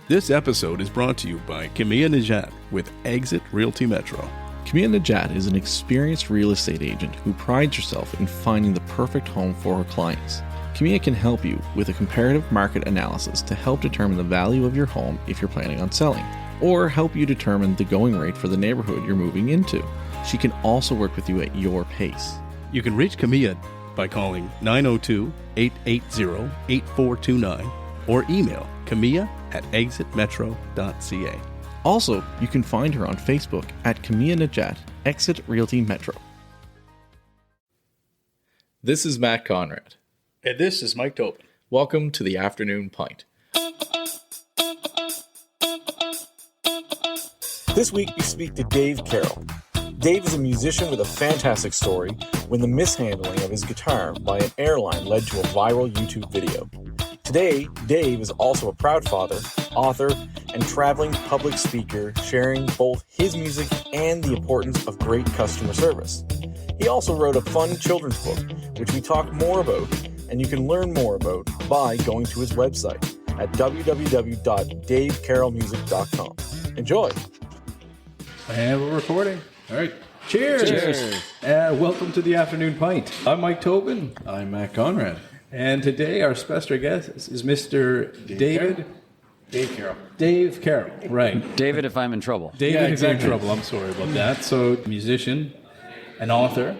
This episode is brought to you by Camilla Najat with Exit Realty Metro. Camilla Najat is an experienced real estate agent who prides herself in finding the perfect home for her clients. Camilla can help you with a comparative market analysis to help determine the value of your home if you're planning on selling, or help you determine the going rate for the neighborhood you're moving into. She can also work with you at your pace. You can reach Camilla by calling 902-880-8429 or email camilla@exitmetro.ca. Also, you can find her on Facebook at Camilla Najat, Exit Realty Metro. This is Matt Conrad. And this is Mike Tobin. Welcome to the Afternoon Pint. This week we speak to Dave Carroll. Dave is a musician with a fantastic story when the mishandling of his guitar by an airline led to a viral YouTube video. Today, Dave is also a proud father, author, and traveling public speaker, sharing both his music and the importance of great customer service. He also wrote a fun children's book, which we talk more about, and you can learn more about by going to his website at www.davecarrollmusic.com. Enjoy! And we're recording. All right. Cheers. Cheers. Welcome to the Afternoon Pint. I'm Mike Tobin. I'm Matt Conrad. And today our special guest is Mr. Dave Carroll. Dave Carroll, right. David, if I'm in trouble. David, if I'm in trouble. I'm sorry about that. So, musician, an author,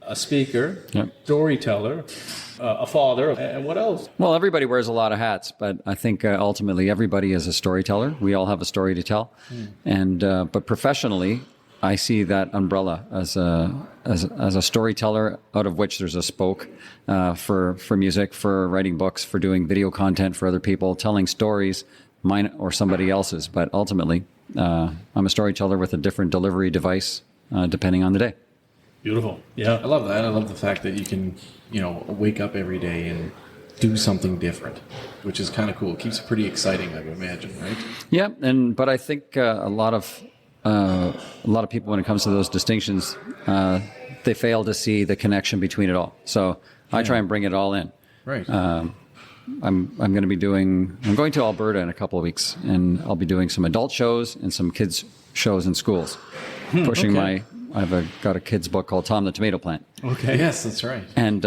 a speaker, storyteller, a father, and what else? Well, everybody wears a lot of hats, but I think ultimately everybody is a storyteller. We all have a story to tell. And but professionally, I see that umbrella as a storyteller, out of which there's a spoke for music, for writing books, for doing video content for other people, telling stories, mine or somebody else's. But ultimately, I'm a storyteller with a different delivery device depending on the day. Beautiful. Yeah. I love that. I love the fact that you can, wake up every day and do something different, which is kind of cool. It keeps it pretty exciting, I would imagine, right? Yeah, but I think a lot of people, when it comes to those distinctions, they fail to see the connection between it all. So I try and bring it all in. Right. I'm going to Alberta in a couple of weeks, and I'll be doing some adult shows and some kids shows in schools. I've got a kids book called Tom the Tomato Plant. Okay. Yes, that's right. And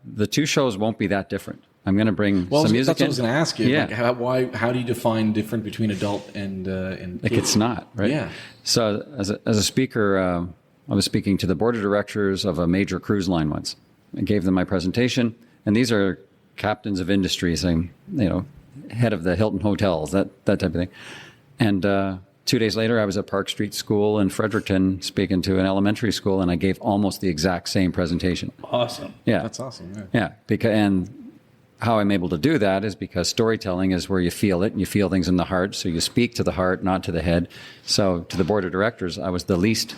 the two shows won't be that different. I'm going to bring some music. That's what I was going to ask you. Yeah. Like how do you define different between adult and kids? Like it's not, right? Yeah. So as a speaker, I was speaking to the board of directors of a major cruise line once. I gave them my presentation, and these are captains of industries, head of the Hilton hotels, that type of thing. And 2 days later, I was at Park Street School in Fredericton speaking to an elementary school, and I gave almost the exact same presentation. Awesome. Yeah. That's awesome. Yeah. And how I'm able to do that is because storytelling is where you feel it, and you feel things in the heart. So you speak to the heart, not to the head. So to the board of directors, I was the least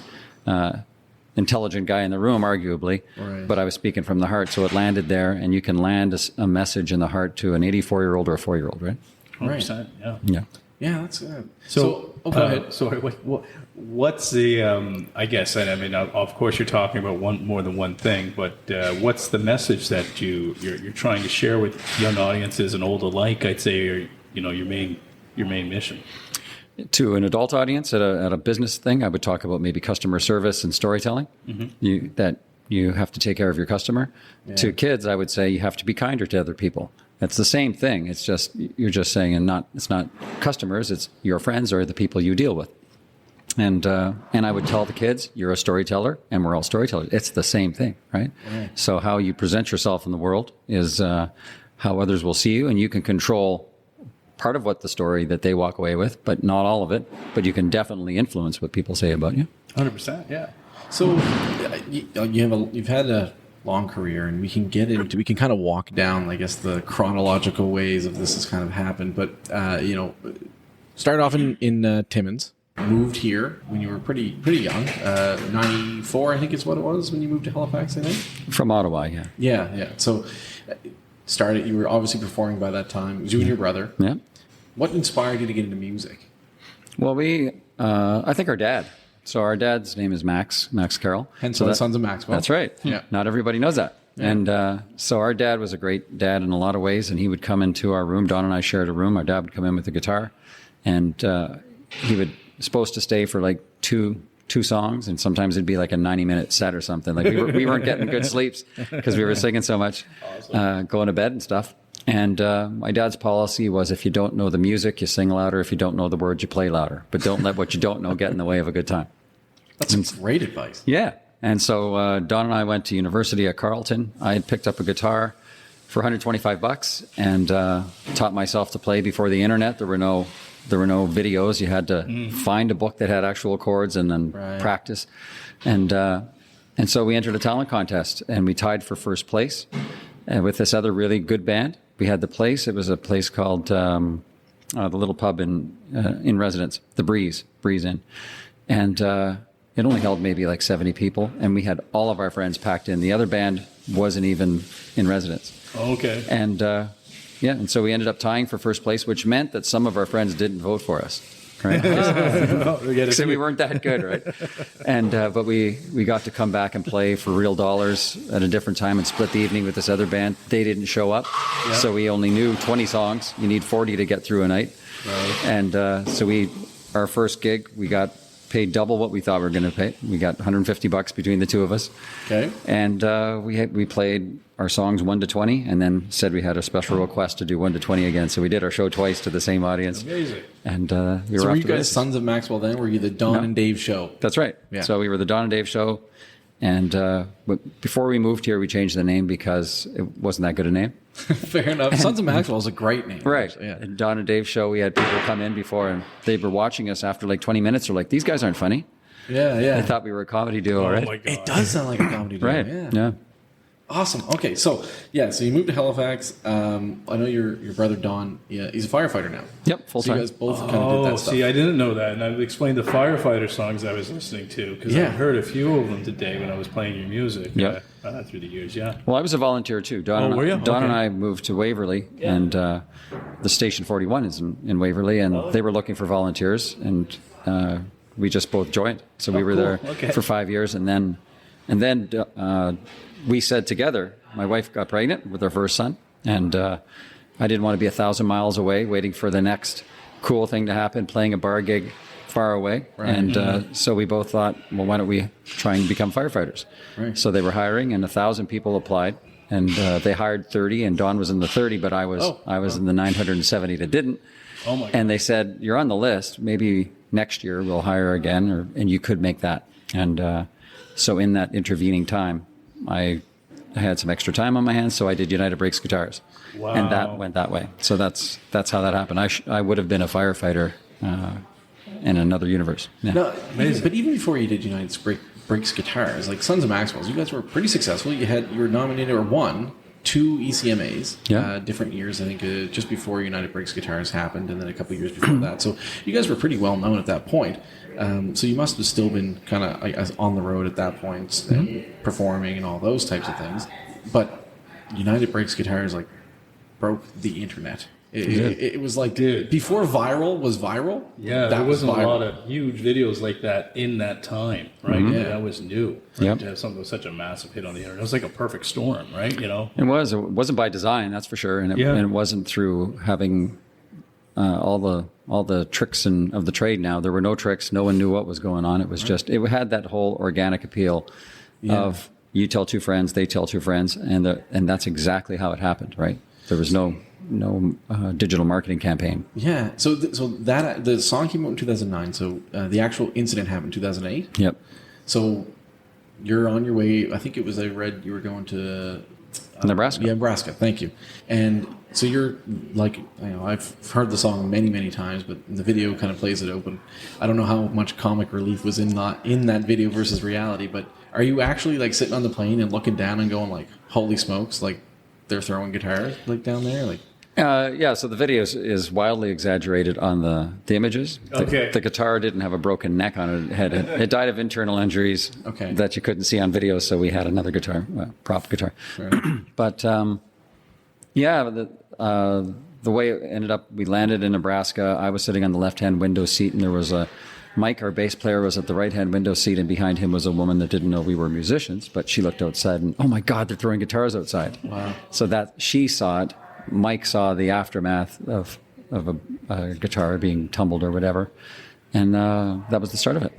intelligent guy in the room, arguably, right. But I was speaking from the heart. So it landed there, and you can land a message in the heart to an 84-year-old or a 4-year-old, right? 100%, yeah. Yeah. Yeah, that's good. So go ahead. Sorry, what's the, I guess, and I mean, of course you're talking about more than one thing, but what's the message that you're trying to share with young audiences and old alike, I'd say, or, your main mission? To an adult audience at a business thing, I would talk about maybe customer service and storytelling, that you have to take care of your customer. Yeah. To kids, I would say you have to be kinder to other people. It's the same thing. It's just, you're just saying, it's not customers, it's your friends or the people you deal with. And I would tell the kids, you're a storyteller and we're all storytellers. It's the same thing, right? So how you present yourself in the world is how others will see you, and you can control part of what the story that they walk away with, but not all of it. But you can definitely influence what people say about you. 100%, yeah. So you've had a long career, and we can kind of walk down, I guess, the chronological ways of this has kind of happened. But started off in Timmins, moved here when you were pretty young, 94, I think is what it was when you moved to Halifax, I think. From Ottawa, yeah. Yeah. So you were obviously performing by that time. It was you and your brother. Yeah. What inspired you to get into music? Well, I think our dad. So our dad's name is Max Carroll. Hence so the Sons of Maxwell. That's right. Yeah. Not everybody knows that. And so our dad was a great dad in a lot of ways, and he would come into our room. Don and I shared a room. Our dad would come in with the guitar, and he would supposed to stay for like two songs, and sometimes it'd be like a 90-minute set or something. Like we weren't getting good sleeps because we were singing so much, going to bed and stuff. And my dad's policy was, if you don't know the music, you sing louder. If you don't know the words, you play louder. But don't let what you don't know get in the way of a good time. That's great advice. Yeah. And so Don and I went to university at Carleton. I had picked up a guitar for $125 and taught myself to play before the internet. There were no videos. You had to find a book that had actual chords and then practice. And so we entered a talent contest, and we tied for first place with this other really good band. We had the place. It was a place called the little pub in Residence, the Breeze Inn. And it only held maybe like 70 people, and we had all of our friends packed in. The other band wasn't even in Residence. Okay. And and so we ended up tying for first place, which meant that some of our friends didn't vote for us, right? So we weren't that good, right? And but we got to come back and play for real dollars at a different time and split the evening with this other band. They didn't show up, so we only knew 20 songs. You need 40 to get through a night. Right. And so our first gig, we got paid double what we thought we were going to pay. We got $150 between the two of us. Okay. And we played our songs 1 to 20, and then said we had a special request to do 1 to 20 again. So we did our show twice to the same audience. Amazing. And we were off you to guys Sons of Maxwell then? Were you the Don and Dave show? That's right. Yeah. So we were the Don and Dave show. And but before we moved here, we changed the name because it wasn't that good a name. Fair enough. Sons of Maxwell is a great name. Right. Yeah. And Don and Dave show, we had people come in before, and they were watching us after like 20 minutes. They're like, these guys aren't funny. Yeah. They thought we were a comedy duo, right? My God. It does sound like a comedy duo. Right. Yeah. Awesome. Okay, so you moved to Halifax. I know your brother Don. Yeah, he's a firefighter now. Yep, full time. So you guys both kind of did that stuff. See, I didn't know that, and I've explained the firefighter songs I was listening to because I heard a few of them today when I was playing your music. Through the years. Yeah. Well, I was a volunteer too. Don were you? Don and I moved to Waverley, and the Station 41 is in Waverley, and they were looking for volunteers, and we just both joined. So we were there for 5 years, and then we said together, my wife got pregnant with our first son, and I didn't want to be 1,000 miles away waiting for the next cool thing to happen, playing a bar gig far away. Right. And so we both thought, well, why don't we try and become firefighters? Right. So they were hiring, and 1,000 people applied, and they hired 30, and Don was in the 30, but I was in the 970 that didn't. Oh my God. And they said, you're on the list. Maybe next year we'll hire again, and you could make that. And so in that intervening time, I had some extra time on my hands, so I did United Breaks Guitars. Wow. And that went that way. So that's how that happened. I would have been a firefighter in another universe. Yeah. No, but even before you did United Breaks Guitars, like Sons of Maxwell's, you guys were pretty successful. You were nominated or won 2 ECMAs, different years, I think, just before United Breaks Guitars happened, and then a couple of years before that. So you guys were pretty well known at that point. So you must have still been kind of on the road at that point, and performing and all those types of things. But United Breaks Guitars broke the internet. It was like, before viral was viral. Yeah, there wasn't a lot of huge videos like that in that time, right? Mm-hmm. Yeah, that was new. Right? To have something with such a massive hit on the internet, it was like a perfect storm, right? You know, it was. It wasn't by design, that's for sure, and it wasn't through having all the tricks of the trade. Now there were no tricks. No one knew what was going on. It was just, it had that whole organic appeal of you tell 2 friends, they tell 2 friends, and that's exactly how it happened, right? There was no digital marketing campaign. Yeah. So the song came out in 2009. So the actual incident happened in 2008. Yep. So you're on your way. I think it was, I read you were going to Nebraska. Yeah, Nebraska. Thank you. And so you're like, I've heard the song many, many times, but the video kind of plays it open. I don't know how much comic relief was in that video versus reality, but are you actually like sitting on the plane and looking down and going like, holy smokes, like they're throwing guitars like down there? Like, so the video is wildly exaggerated on the images. The guitar didn't have a broken neck on it. It died of internal injuries that you couldn't see on video, so we had another guitar, prop guitar. But the way it ended up, we landed in Nebraska. I was sitting on the left-hand window seat, and there was a Mike, our bass player, was at the right-hand window seat, and behind him was a woman that didn't know we were musicians, but she looked outside and, oh my God, they're throwing guitars outside. Wow. So that she saw it. Mike saw the aftermath of a guitar being tumbled or whatever. And that was the start of it.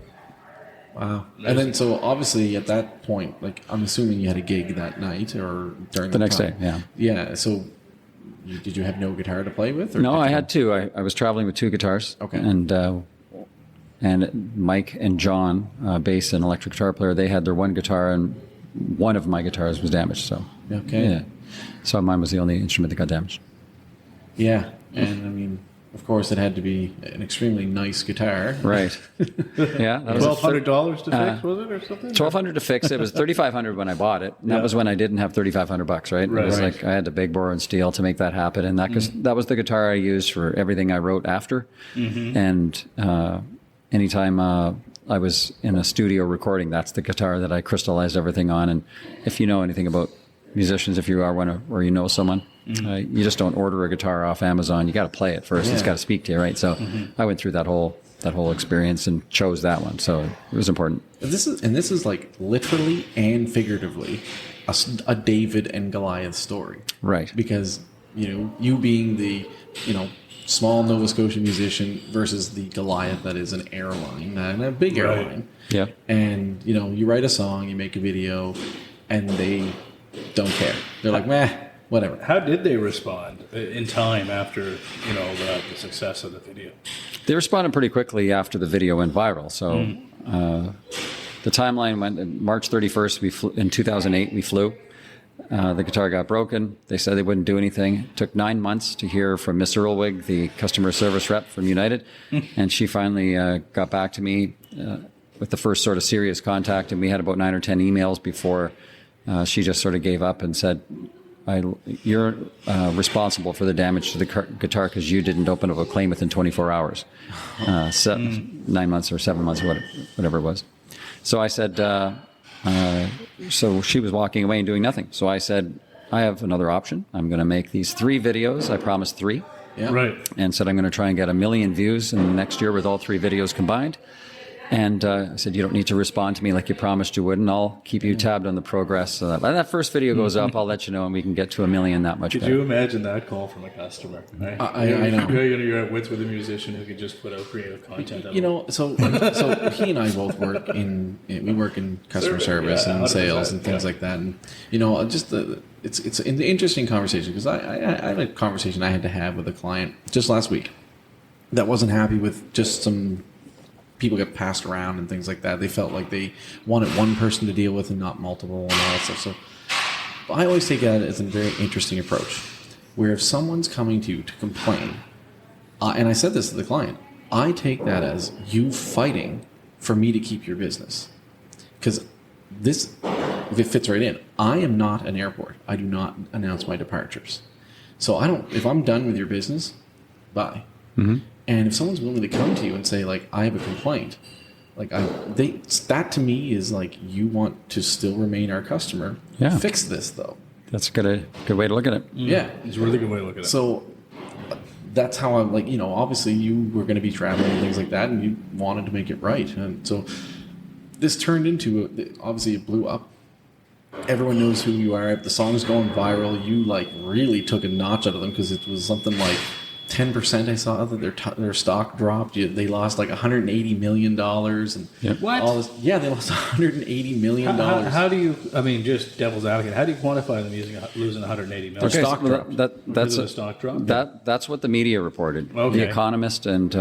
Wow. And then, so obviously at that point, like, I'm assuming you had a gig that night or during The next day, yeah. Yeah. So did you have no guitar to play with? Or No, I had two. I was traveling with two guitars. Okay. And Mike and John, bass and electric guitar player, they had their one guitar, and one of my guitars was damaged. So Okay. yeah. So mine was the only instrument that got damaged. Yeah. And I mean, of course, it had to be an extremely nice guitar. Right. Yeah. That was $1,200 to fix, was it, or something? $1,200 to fix. It was $3,500 when I bought it. And that was when I didn't have $3,500, right? It was Right. like I had to beg, borrow, and steal to make that happen. And that was the guitar I used for everything I wrote after. And anytime I was in a studio recording, that's the guitar that I crystallized everything on. And if you know anything about musicians, if you are one or you know someone, you just don't order a guitar off Amazon. You got to play it first. It's got to speak to you, right? So I went through that whole experience and chose that one. So it was important. This is like literally and figuratively a David and Goliath story. Right. Because, you being the, small Nova Scotia musician versus the Goliath that is an airline, and a big airline. Yeah. And, you write a song, you make a video, and they don't care. They're like, meh, whatever. How did they respond in time after, the success of the video? They responded pretty quickly after the video went viral. So the timeline went March 31st. In 2008, we flew. The guitar got broken. They said they wouldn't do anything. It took 9 months to hear from Miss Earlwig, the customer service rep from United. And she finally got back to me with the first sort of serious contact. And we had about 9 or 10 emails before she just sort of gave up and said, you're responsible for the damage to the guitar because you didn't open up a claim within 24 hours. 9 months or 7 months, whatever it was. So I said, so she was walking away and doing nothing. So I said, I have another option. I'm going to make these 3 videos. I promised 3. Yeah. Right. And said, I'm going to try and get 1 million views in the next year with all 3 videos combined. And I said, you don't need to respond to me like you promised you would, and I'll keep you tabbed on the progress. So that when that first video goes up, I'll let you know, and we can get to 1 million that much Could better. you imagine that call from a customer? Right? I know. You're at wits with a musician who can just put out creative content. So he and I both work in customer service and sales and things like that, and it's an interesting conversation because I had a conversation I had to have with a client just last week that wasn't happy with just some people get passed around and things like that. They felt like they wanted one person to deal with and not multiple and all that stuff. So I always take that as a very interesting approach, where if someone's coming to you to complain, and I said this to the client, I take that as you fighting for me to keep your business. Because it fits right in. I am not an airport. I do not announce my departures. So if I'm done with your business, bye. Mm-hmm. And if someone's willing to come to you and say, like, I have a complaint, like that to me is like, you want to still remain our customer. Yeah. Fix this though. That's a good way to look at it. Yeah. It's a really good way to look at it. So that's how I'm like, obviously you were going to be traveling and things like that, and you wanted to make it right. And so this turned into, obviously it blew up. Everyone knows who you are. The song's going viral. You like really took a notch out of them because it was something like 10%. I saw that their stock dropped. They lost like $180 million. And Yep. What? all this, yeah, they lost $180 million. How do you, just devil's advocate, how do you quantify them losing $180 million? Okay, stock so dropped. that's The stock drop? that's what the media reported. Okay. The Economist and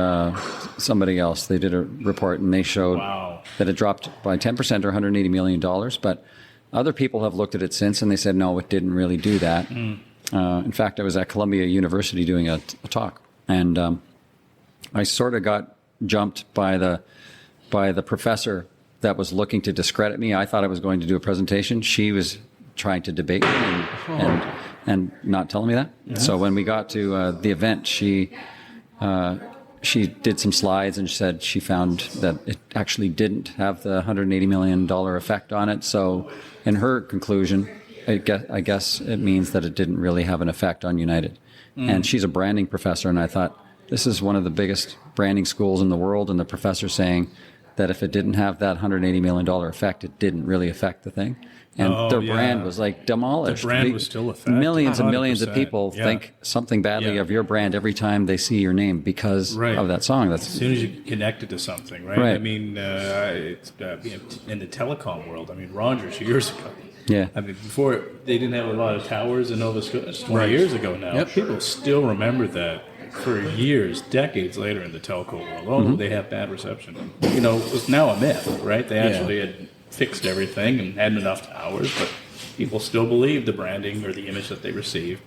somebody else, they did a report and they showed Wow. that it dropped by 10% or $180 million. But other people have looked at it since and they said, no, it didn't really do that. In fact, I was at Columbia University doing a talk, and I sort of got jumped by the professor that was looking to discredit me. I thought I was going to do a presentation. She was trying to debate me and not telling me that. Yeah. So when we got to the event, she did some slides and said she found that it actually didn't have the $180 million effect on it. So in her conclusion, I guess it means that it didn't really have an effect on United. And she's a branding professor, and I thought, this is one of the biggest branding schools in the world, and the professor saying that if it didn't have that $180 million effect, it didn't really affect the thing. And their brand was like demolished. The brand was still affected. Millions and millions of 100%. people Yeah. think something badly Yeah. of your brand every time they see your name because Right. of that song. As soon as you connect it to something, right? Right. I mean, it's in the telecom world. I mean, Rogers years ago. Yeah. I mean, before they didn't have a lot of towers in Nova Scotia. It's 20 years ago now. Yep. People still remember that for years, decades later in the telco world. Oh, they have bad reception. You know, it's now a myth, right? They actually had fixed everything and had enough towers, but people still believe the branding or the image that they receive.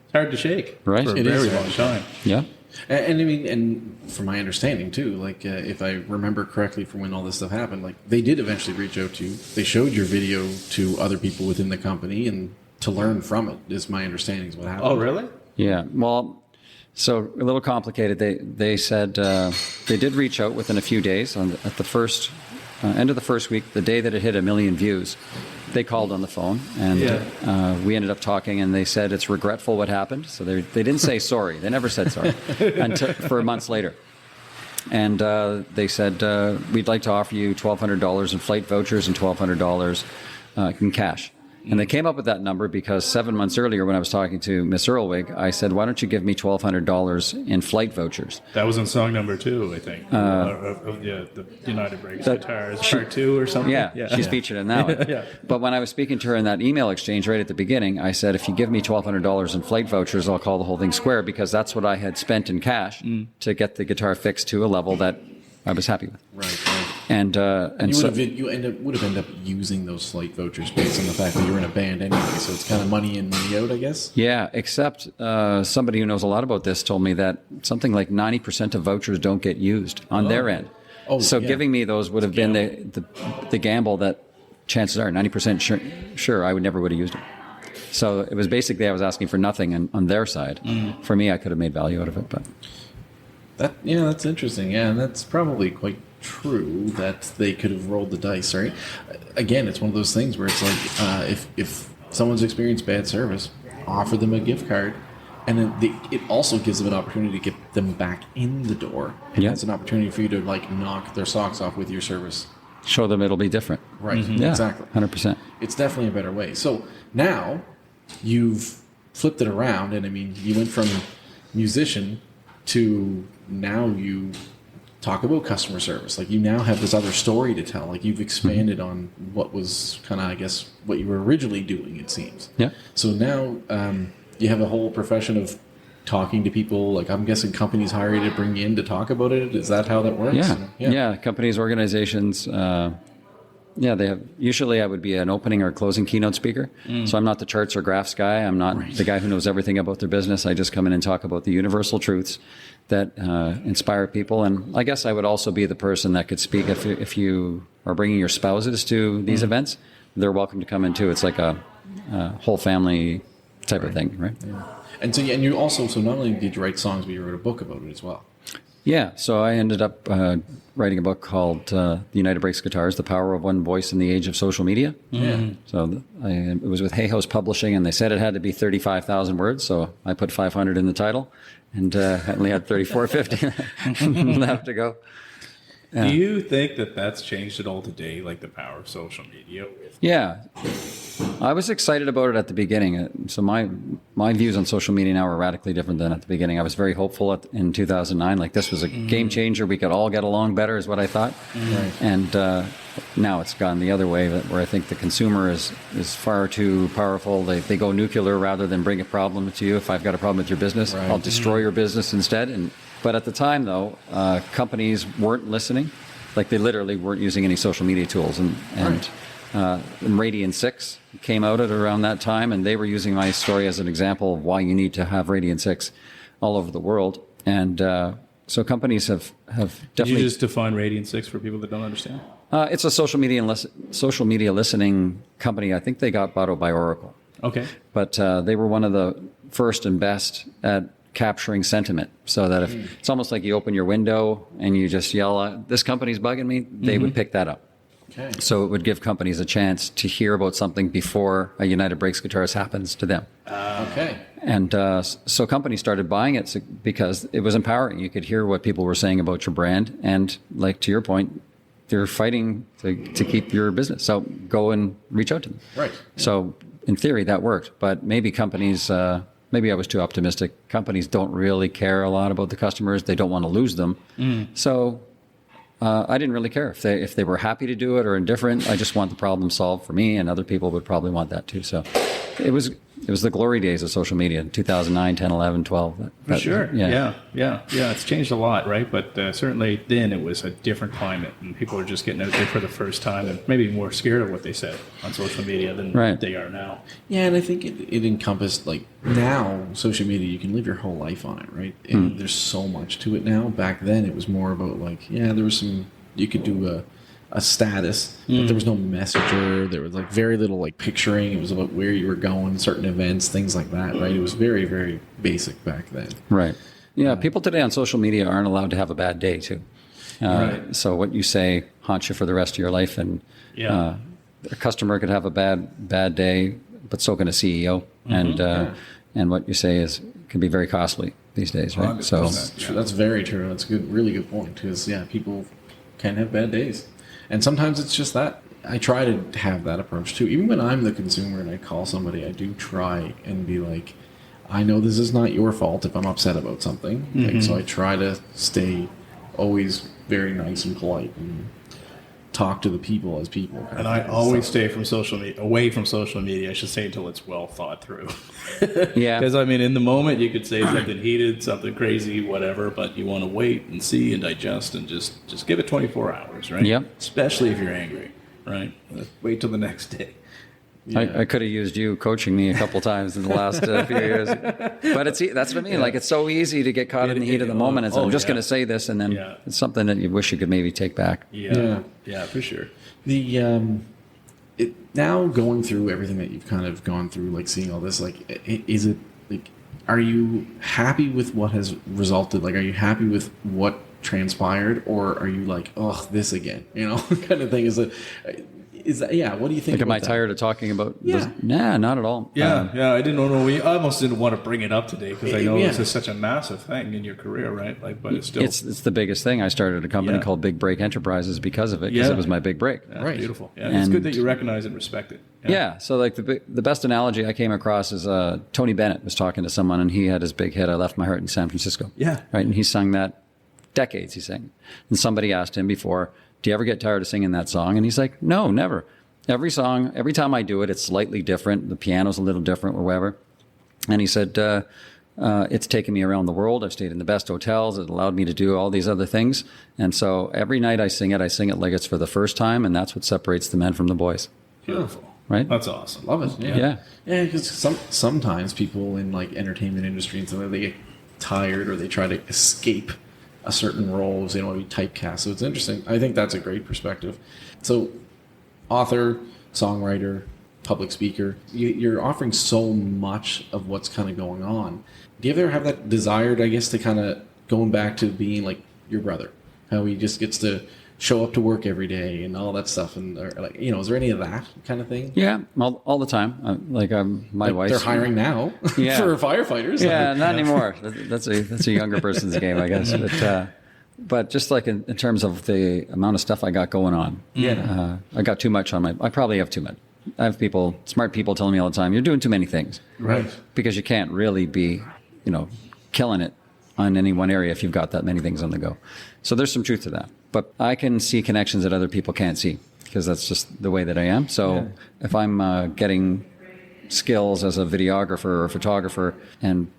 It's hard to shake Right. for a It very is long time. Yeah. And I mean, and from my understanding too, like if I remember correctly from when all this stuff happened, like they did eventually reach out to you. They showed your video to other people within the company, and to learn from it is my understanding is what happened. Oh, really? Yeah. Well, so a little complicated. They said they did reach out within a few days. At the first end of the first week, the day that it hit 1 million views, they called on the phone, and we ended up talking. And they said it's regretful what happened. So they didn't say sorry. They never said sorry until for months later. And they said we'd like to offer you $1,200 in flight vouchers and $1,200 in cash. And they came up with that number because 7 months earlier, when I was talking to Miss Earlwig, I said, "Why don't you give me $1,200 in flight vouchers?" That was in song number 2, I think, of the United Breaks Guitars, part 2 or something. Yeah, she's featured in that one. Yeah. But when I was speaking to her in that email exchange right at the beginning, I said, "If you give me $1,200 in flight vouchers, I'll call the whole thing square," because that's what I had spent in cash to get the guitar fixed to a level that I was happy with. Right. And You so would have ended up using those flight vouchers based on the fact that you were in a band anyway, so it's kind of money in, money out, I guess. yeah, except somebody who knows a lot about this told me that something like 90% of vouchers don't get used on their end. Oh, so yeah. giving me those would have been the gamble that chances are 90% sure I would never would have used it. So it was basically I was asking for nothing on their side. For me, I could have made value out of it, but That's interesting. Yeah, and that's probably quite true that they could have rolled the dice, right? Again, it's one of those things where it's like if someone's experienced bad service, offer them a gift card, and then it also gives them an opportunity to get them back in the door. And Yeah. it's an opportunity for you to like knock their socks off with your service. show them it'll be different. Right. Yeah, Exactly. 100%. It's definitely a better way. So now you've flipped it around, and I mean, you went from musician to now you talk about customer service. Like you now have this other story to tell. Like you've expanded on what was kind of, I guess, what you were originally doing, it seems. Yeah. So now you have a whole profession of talking to people. Like I'm guessing companies hire you to bring you in to talk about it. Is that how that works? Yeah. Companies, organizations. They have. Usually, I would be an opening or closing keynote speaker. So I'm not the charts or graphs guy. I'm not the guy who knows everything about their business. I just come in and talk about the universal truths that inspire people. And I guess I would also be the person that could speak if you are bringing your spouses to these events. They're welcome to come in too. It's like a whole family type of thing, right? Yeah. And you also, so not only did you write songs, but you wrote a book about it as well. Yeah, so I ended up writing a book called The United Breaks Guitars, The Power of One Voice in the Age of Social Media. Yeah. So it was with Hay House Publishing, and they said it had to be 35,000 words, so I put 500 in the title, and I only had 3450 left to go. Do you think that that's changed at all today, like the power of social media? Yeah, I was excited about it at the beginning. So my views on social media now are radically different than at the beginning. I was very hopeful in 2009, like this was a game changer. We could all get along better, is what I thought. Right. And now it's gone the other way, where I think the consumer is far too powerful. They go nuclear rather than bring a problem to you. If I've got a problem with your business, Right. I'll destroy your business instead. But at the time, though, companies weren't listening. Like they literally weren't using any social media tools. And Radian 6 came out at around that time, and they were using my story as an example of why you need to have Radian 6 all over the world. And so companies have Did definitely... you just define Radian 6 for people that don't understand? It's a social media listening company. I think they got bought out by Oracle. Okay. But they were one of the first and best at capturing sentiment, so that if it's almost like you open your window and you just yell, "This company's bugging me," they would pick that up. Okay. So it would give companies a chance to hear about something before a United Breaks Guitars happens to them. Okay. And so companies started buying it because it was empowering. You could hear what people were saying about your brand. And like to your point, they're fighting to keep your business. So go and reach out to them. Right. So in theory, that worked. But maybe companies, maybe I was too optimistic. Companies don't really care a lot about the customers. They don't want to lose them. So I didn't really care if they were happy to do it or indifferent. I just want the problem solved for me, and other people would probably want that too. So it was the glory days of social media, 2009, 10, 11, 12. For sure. Yeah. It's changed a lot, right? But certainly then it was a different climate, and people were just getting out there for the first time and maybe more scared of what they said on social media than they are now. Yeah, and I think it encompassed, like, now social media, you can live your whole life on it, right? And there's so much to it now. Back then it was more about, like, there was some, you could do a status, but there was no messenger. There was, like, very little, like, picturing. It was about where you were going, certain events, things like that, right? It was very, very basic back then. Right. Yeah, people today on social media aren't allowed to have a bad day too. Right. So what you say haunts you for the rest of your life, and a customer could have a bad day, but so can a CEO, and what you say can be very costly these days, right? 100%. So That's very true. That's a good, really good point, because people can have bad days, and sometimes it's just that. I try to have that approach too. Even when I'm the consumer and I call somebody, I do try and be like, I know this is not your fault if I'm upset about something. Like, so I try to stay always very nice and polite and talk to the people as people. And I always stay away from social media, I should say, until it's well thought through. yeah, Because, I mean, in the moment, you could say something heated, something crazy, whatever, but you want to wait and see and digest and just give it 24 hours, right? Yep. Especially if you're angry, right? Wait till the next day. I could have used you coaching me a couple times in the last few years, but that's what I mean. Like, it's so easy to get caught in the heat of the moment. And so I'm just going to say this, and then it's something that you wish you could maybe take back. Yeah, for sure. The now going through everything that you've kind of gone through, like seeing all this, like, is it like, are you happy with what has resulted? Like, are you happy with what transpired, or are you like, oh, this again, kind of thing? Is that, what do you think? Like, am I tired of talking about this? Yeah. Nah, not at all. Yeah, I didn't know. I almost didn't want to bring it up today because I know this is such a massive thing in your career, right? Like, but it's still it's the biggest thing. I started a company called Big Break Enterprises because of it, because it was my big break. Yeah, right. Beautiful. Yeah, it's good that you recognize and respect it. Yeah. So, like, the best analogy I came across is Tony Bennett was talking to someone, and he had his big hit, "I Left My Heart in San Francisco." Yeah. Right, and he sung that decades. He sang, and somebody asked him before, "Do you ever get tired of singing that song?" And he's like, "No, never." Every song, every time I do it, it's slightly different. The piano's a little different or whatever. And he said, it's taken me around the world. I've stayed in the best hotels. It allowed me to do all these other things. And so every night I sing it like it's for the first time. And that's what separates the men from the boys. Beautiful. Right? That's awesome. Love it. Yeah. Yeah, because sometimes people in, like, entertainment industry and stuff, they get tired or they try to escape a certain role. They don't want to be typecast. So it's interesting. I think that's a great perspective. So, author, songwriter, public speaker, you're offering so much of what's kind of going on. Do you ever have that desire, I guess, to kind of going back to being like your brother, how he just gets to show up to work every day and all that stuff, and like, is there any of that kind of thing? Yeah, all the time. My wife. They're hiring now for firefighters. Yeah, not anymore. That's a younger person's game, I guess. But just like in terms of the amount of stuff I got going on, I got too much on I probably have too much. I have smart people telling me all the time, you're doing too many things. Right. Because you can't really be, killing it on any one area if you've got that many things on the go. So there's some truth to that. But I can see connections that other people can't see, because that's just the way that I am. So if I'm getting skills as a videographer or a photographer and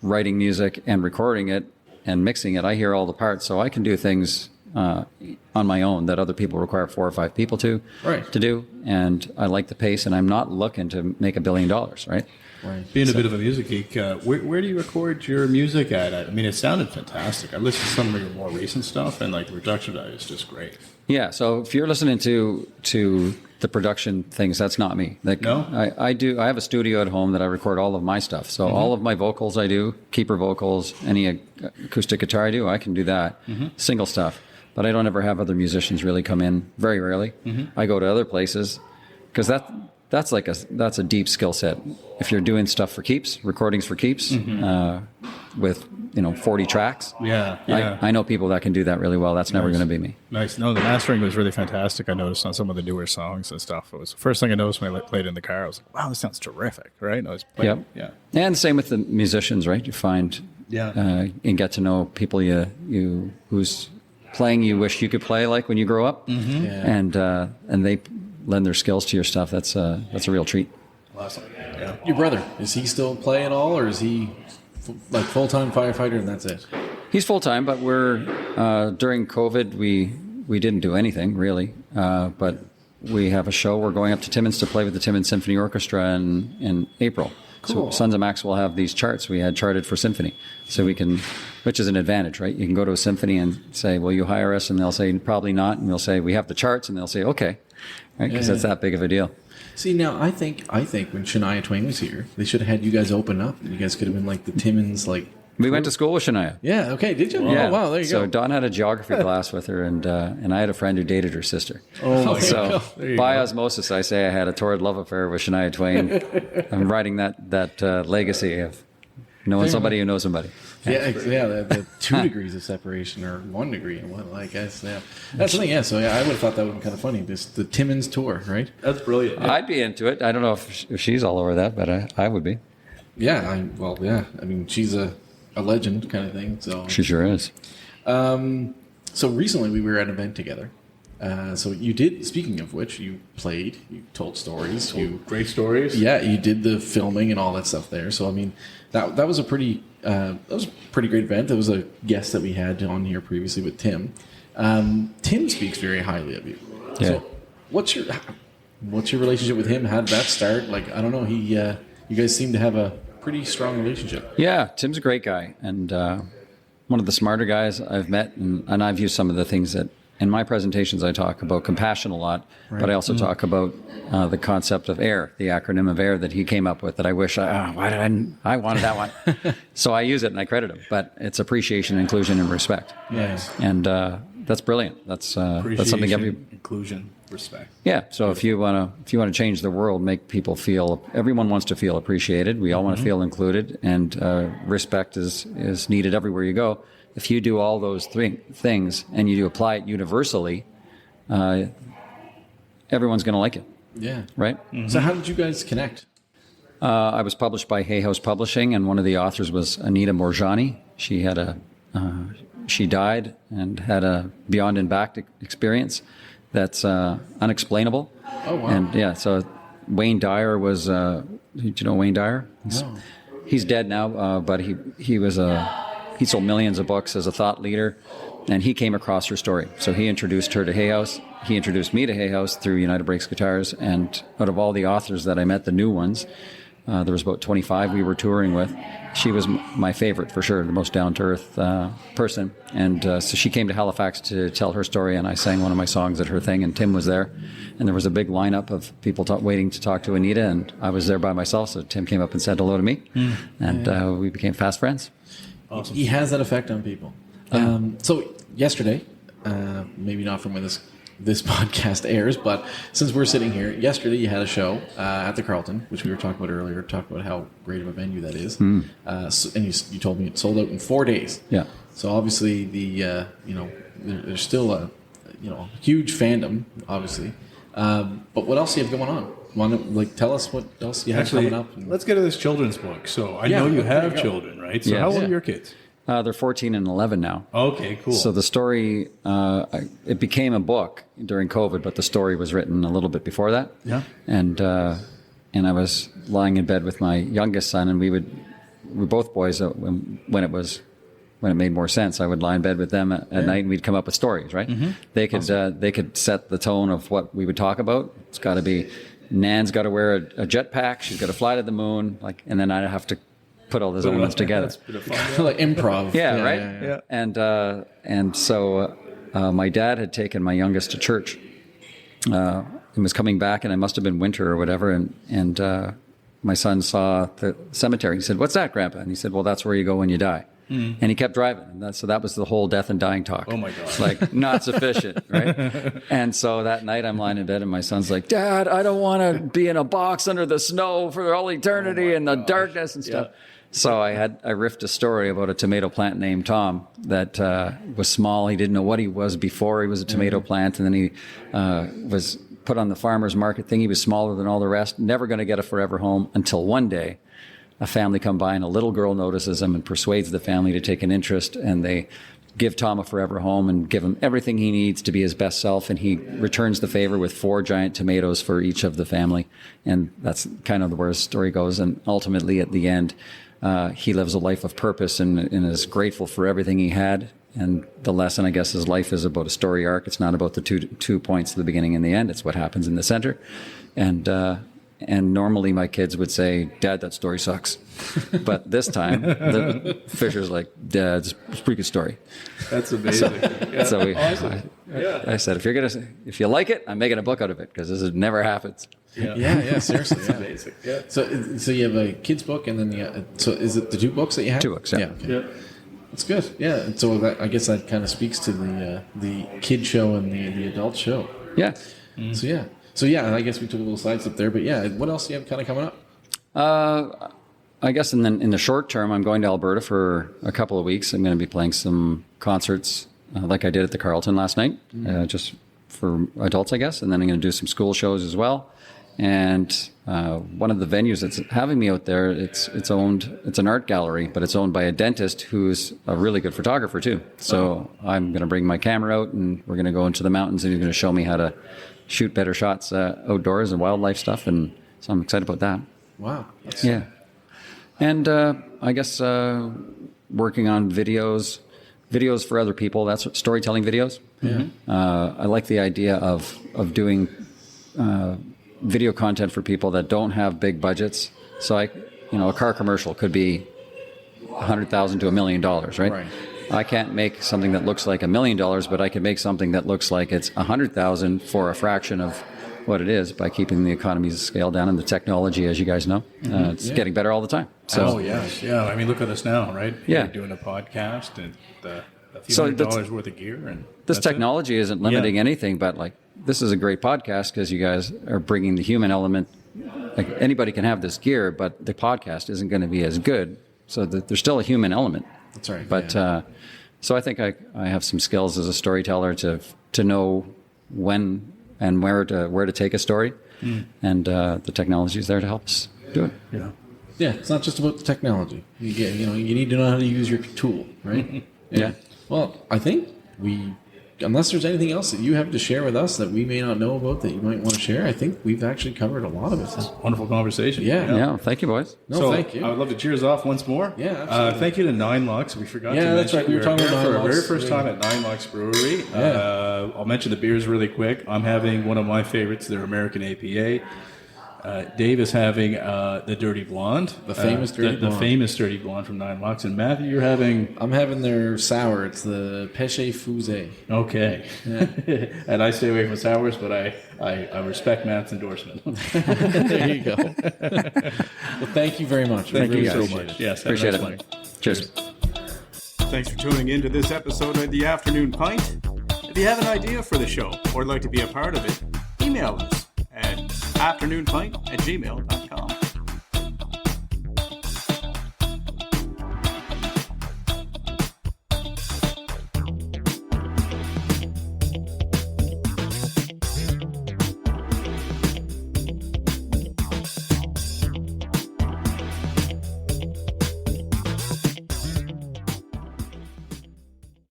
writing music and recording it, and mixing it, I hear all the parts, so I can do things on my own that other people require 4 or 5 people to do. And I like the pace, and I'm not looking to make $1 billion, right? Being a bit of a music geek, where do you record your music at? I mean, it sounded fantastic. I listened to some of your more recent stuff, and like the production value is just great. Yeah. So if you're listening to the production things, that's not me. Like, no? I have a studio at home that I record all of my stuff. So all of my vocals I do, keeper vocals, any acoustic guitar I do, I can do that. Single stuff. But I don't ever have other musicians really come in, very rarely. I go to other places because that's a deep skill set. If you're doing stuff for keeps, recordings for keeps, with 40 tracks. Yeah. I know people that can do that really well. That's never going to be me. Nice. No, the mastering was really fantastic. I noticed on some of the newer songs and stuff. It was the first thing I noticed when I played in the car. I was like, wow, this sounds terrific, right? And I was playing, Yep. Yeah. And same with the musicians, right? You find and get to know people who's playing you wish you could play like when you grow up, and they lend their skills to your stuff. That's a real treat. Awesome. Yeah. Your brother, is he still play at all, or is he like full-time firefighter and that's it? He's full-time, but we're during COVID we didn't do anything really, but we have a show. We're going up to Timmins to play with the Timmins Symphony Orchestra in April. Cool. So Sons of Max will have these charts. We had charted for symphony, so we can, which is an advantage, right? You can go to a symphony and say, "Will you hire us?" And they'll say, "Probably not." And we'll say, "We have the charts," and they'll say, "Okay," right? Because that's that big of a deal. See, now I think when Shania Twain was here, they should have had you guys open up, and you guys could have been like the Timmins, like. We went to school with Shania. Yeah. Okay. Did you? Yeah. Oh, wow. There you go. So Dawn had a geography class with her, and I had a friend who dated her sister. Oh my So God. by osmosis, I say I had a torrid love affair with Shania Twain. I'm writing that legacy of knowing somebody who knows somebody. Yeah. The 2 degrees of separation, or 1 degree, and what? Like, that's the thing. Yeah. So I would have thought that would be kind of funny. The Timmins tour, right? That's brilliant. I'd be into it. I don't know if she's all over that, but I would be. Yeah. I mean, she's a legend kind of thing. So She sure is. So recently we were at an event together. So you did. Speaking of which, you played. You told stories. Great stories. Yeah, you did the filming and all that stuff there. So I mean, that was a pretty great event. There was a guest that we had on here previously with Tim. Tim speaks very highly of you. Yeah. So what's your relationship with him? How did that start? Like, I don't know. You guys seem to have a pretty strong relationship. Yeah, Tim's a great guy, and one of the smarter guys I've met, and I've used some of the things that in my presentations I talk about compassion a lot, but I also talk about the concept of AIR, the acronym of AIR that he came up with. That I wish I wanted that one, so I use it and I credit him. But it's appreciation, inclusion, and respect. Yes. And that's brilliant. That's something inclusion, respect. Yeah. So if you want to change the world, make people feel. Everyone wants to feel appreciated. We all want to feel included, and respect is needed everywhere you go. If you do all those things and you apply it universally, everyone's going to like it. Yeah. Right. Mm-hmm. So how did you guys connect? I was published by Hay House Publishing, and one of the authors was Anita Morjani. She died and had a beyond and back experience that's unexplainable. Oh, wow. And yeah, so Wayne Dyer was. Do you know Wayne Dyer? He's dead now, but he sold millions of books as a thought leader, and he came across her story. So he introduced her to Hay House. He introduced me to Hay House through United Breaks Guitars. And out of all the authors that I met, the new ones, there was about 25 we were touring with. She was my favorite for sure, the most down-to-earth person. And so she came to Halifax to tell her story, and I sang one of my songs at her thing, and Tim was there. And there was a big lineup of people waiting to talk to Anita, and I was there by myself, so Tim came up and said hello to me, and we became fast friends. Awesome. He has that effect on people. Yeah. So yesterday, maybe not from when this podcast airs, but since we're sitting here, yesterday you had a show at the Carlton, which we were talking about earlier, talking about how great of a venue that is. And you told me it sold out in 4 days. Yeah. So obviously there's still a huge fandom, obviously. But what else do you have going on? Want to tell us what else you have coming up? Let's get to this children's book. So I know you have children, right? So how old are your kids? They're 14 and 11 now. Okay, cool. So the story, it became a book during COVID, but the story was written a little bit before that. Yeah. And I was lying in bed with my youngest son, and we're both boys. When it made more sense, I would lie in bed with them at night, and we'd come up with stories. Right? Mm-hmm. They could set the tone of what we would talk about. It's got to be. Nan's got to wear a jetpack. She's got to fly to the moon. And then I'd have to put all those elements together. Like improv. Yeah, right. Yeah. And so my dad had taken my youngest to church. And was coming back, and it must have been winter or whatever. And my son saw the cemetery. He said, "What's that, Grandpa?" And he said, "Well, that's where you go when you die." And he kept driving. And so that was the whole death and dying talk. Oh, my God. It's like, not sufficient, right? And so that night I'm lying in bed and my son's like, Dad, I don't want to be in a box under the snow for all eternity and the darkness and stuff. So I riffed a story about a tomato plant named Tom that was small. He didn't know what he was before he was a tomato plant. And then he was put on the farmer's market thing. He was smaller than all the rest, never going to get a forever home until one day a family come by and a little girl notices him and persuades the family to take an interest, and they give Tom a forever home and give him everything he needs to be his best self, and he returns the favor with 4 giant tomatoes for each of the family. And that's kind of where his story goes. And ultimately at the end, he lives a life of purpose and is grateful for everything he had. And the lesson, I guess, is life is about a story arc. It's not about the two points, the beginning and the end. It's what happens in the center. And normally my kids would say, Dad, that story sucks. But this time, Fisher's like, Dad, it's a pretty good story. That's amazing. I said, if you like it, I'm making a book out of it, because this never happens. Yeah, seriously. That's amazing. Yeah. So you have a kid's book, and then so is it the 2 books that you have? 2 books, yeah. Okay. That's good. Yeah, and so I guess that kind of speaks to the kid show and the adult show. Yeah. So yeah, I guess we took a little side step there, but yeah, what else do you have kind of coming up? I guess in the short term, I'm going to Alberta for a couple of weeks. I'm going to be playing some concerts like I did at the Carlton last night, just for adults, I guess. And then I'm going to do some school shows as well. And one of the venues that's having me out there, it's an art gallery, but it's owned by a dentist who's a really good photographer too. So I'm going to bring my camera out, and we're going to go into the mountains, and he's going to show me how to shoot better shots outdoors and wildlife stuff. And so I'm excited about that. Wow. Yeah. And I guess working on videos for other people. That's what, storytelling videos. Yeah. I like the idea of doing video content for people that don't have big budgets. So a car commercial could be $100,000 to $1 million, right? Right. I can't make something that looks like $1 million, but I can make something that looks like it's $100,000 for a fraction of what it is, by keeping the economies of scale down. And the technology, as you guys know, it's getting better all the time. So, yeah. I mean, look at us now, right? Yeah. You're doing a podcast and a few $100 worth of gear, and this technology isn't limiting anything, but like, this is a great podcast because you guys are bringing the human element. Like, anybody can have this gear, but the podcast isn't going to be as good. So there's still a human element. That's right. But so I think I have some skills as a storyteller to know when and where to take a story, and the technology is there to help us do it. Yeah, it's not just about the technology. You need to know how to use your tool, right? Yeah. Well, I think unless there's anything else that you have to share with us that we may not know about that you might want to share, I think we've actually covered a lot of it. Wonderful conversation. Yeah. Thank you, boys. No, thank you. I would love to cheers off once more. Yeah, absolutely. Thank you to Nine Lux. We forgot to mention. Yeah, that's right. We were talking about for Nine our very Lux. first time at Nine Lux Brewery. Yeah. I'll mention the beers really quick. I'm having one of my favorites, their American APA. Dave is having the Dirty Blonde. The famous Dirty Blonde. The famous Dirty Blonde from Nine Lux. And Matthew, you're having... I'm having their sour. It's the Péché Fusé. Okay. Yeah. And I stay away from sours, but I respect Matt's endorsement. There you go. Well, thank you very much. Thank you so guys. much. Yes, Appreciate have a it. nice night. Cheers. Thanks for tuning in to this episode of The Afternoon Pint. If you have an idea for the show or would like to be a part of it, email us at afternoonpint@gmail.com.